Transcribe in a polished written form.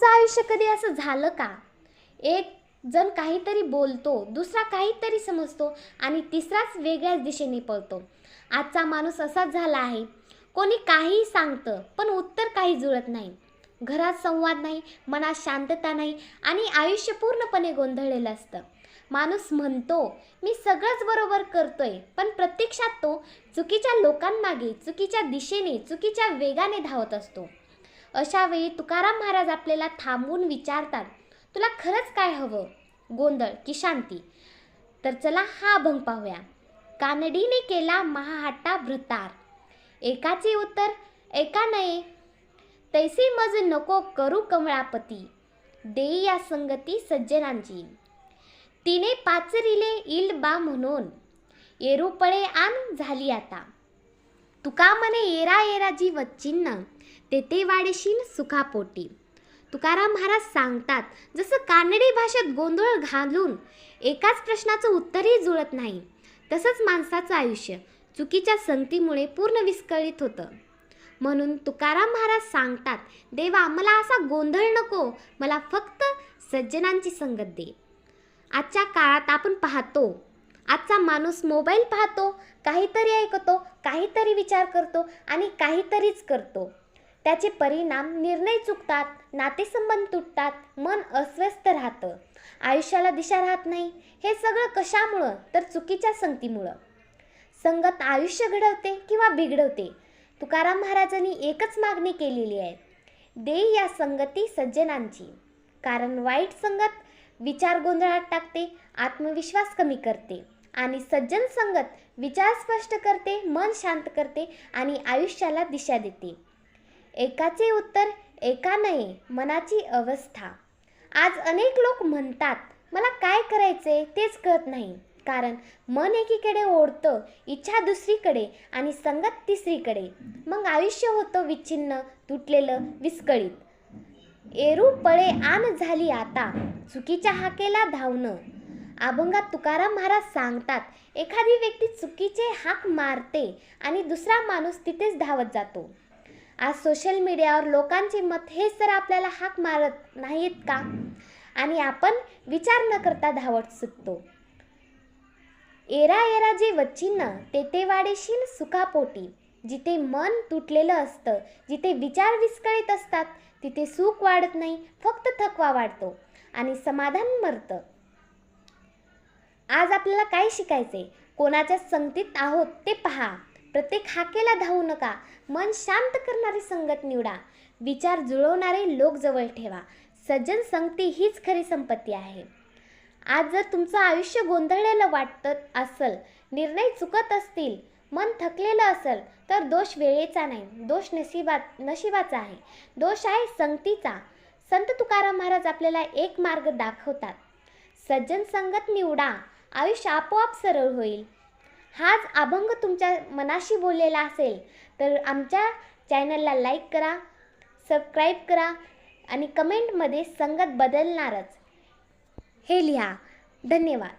तुमचं आयुष्य कधी असं झालं का? एक जण काहीतरी बोलतो, दुसरा काहीतरी समजतो आणि तिसराच वेगळ्याच दिशेने पळतो. आजचा माणूस असाच झाला आहे. कोणी काहीही सांगतं, पण उत्तर काही जुळत नाही. घरात संवाद नाही, मनात शांतता नाही आणि आयुष्य पूर्णपणे गोंधळलेलं असतं. माणूस म्हणतो, मी सगळंच बरोबर करतोय, पण प्रत्यक्षात तो चुकीच्या लोकांमागे, चुकीच्या दिशेने, चुकीच्या वेगाने धावत असतो. अशा वेळी तुकाराम महाराज आपल्याला थांबवून विचारतात, तुला खरंच काय हवं? गोंधळ की शांती? तर चला हा अभंग पाहूया. कानडीने केला महाहट्टा भ्रतार, एकाचे उत्तर एका नये. तैसे मज नको करू कमळापती, देई या संगती सज्जनांची. तिने पाचरिले इल बा म्हणून, येरुपळे आन झाली आता. तुका म्हणे येरा येराजी वच्चिन्न, तेथे वाडेशील सुखापोटी. तुकाराम महाराज सांगतात, जसं कानडी भाषेत गोंधळ घालून एकाच प्रश्नाचं उत्तरही जुळत नाही, तसंच माणसाचं आयुष्य चुकीच्या संगतीमुळे पूर्ण विस्कळीत होतं. म्हणून तुकाराम महाराज सांगतात, देवा मला असा गोंधळ नको, मला फक्त सज्जनांची संगत दे. आजच्या काळात आपण पाहतो, आजचा माणूस मोबाईल पाहतो, काहीतरी ऐकतो, काहीतरी विचार करतो आणि काहीतरीच करतो. त्याचे परिणाम निर्णय चुकतात, नातेसंबंध तुटतात, मन अस्वस्थ राहतं, आयुष्याला दिशा राहत नाही. हे सगळं कशामुळं? तर चुकीच्या संगतीमुळं. संगत आयुष्य घडवते किंवा बिघडवते. तुकाराम महाराजांनी एकच मागणी केलेली आहे, दे या संगती सज्जनांची. कारण वाईट संगत विचार गोंधळात टाकते, आत्मविश्वास कमी करते आणि सज्जन संगत विचार स्पष्ट करते, मन शांत करते आणि आयुष्याला दिशा देते. एकाचे उत्तर एका नये मनाची अवस्था. आज अनेक लोक म्हणतात, मला काय करायचे तेच कळत नाही. कारण मन एकीकडे ओढतं, इच्छा दुसरीकडे आणि संगत तिसरीकडे. मग आयुष्य होतं विच्छिन्न, तुटलेलं, विस्कळीत. येरू पळे आन झाली आता, चुकीच्या हाकेला धावणं. अभंगात तुकाराम महाराज सांगतात, एखादी व्यक्ती चुकीचे हाक मारते आणि दुसरा माणूस तिथेच धावत जातो. आज सोशल मीडियावर लोकांचे मत हेच तर आपल्याला हाक मारत नाहीत का? आणि आपण विचार न करता धावत सुटतो. येरा येराजे वच्चिन्न, तेथे वाडेशील सुखापोटी. जिथे मन तुटलेलं असतं, जिथे विचार विस्कळीत असतात, तिथे सुख वाढत नाही, फक्त थकवा वाढतो आणि समाधान मरतं. आज आपल्याला काय शिकायचे? कोणाच्या संगतीत आहोत ते पहा. प्रत्येक हाकेला धावू नका. मन शांत करणारी संगत निवडा. विचार जुळवणारे लोक जवळ ठेवा. सज्जन संगती हीच खरी संपत्ती आहे. आज जर तुमचं आयुष्य गोंधळलेलं वाटत असेल, निर्णय चुकत असतील, मन थकलेलं असेल, तर दोष वेळेचा नाही, दोष नशिबाचा आहे, दोष आहे संगतीचा. संत तुकाराम महाराज आपल्याला एक मार्ग दाखवतात, सज्जन संगत निवडा, आयुष्य आपोआप सरळ होईल. हाच अभंग तुमच्या मनाशी बोललेला असेल तर आमच्या चॅनलला लाईक करा, सबस्क्राईब करा आणि कमेंटमध्ये संगत बदलणारच हे लिहा. धन्यवाद.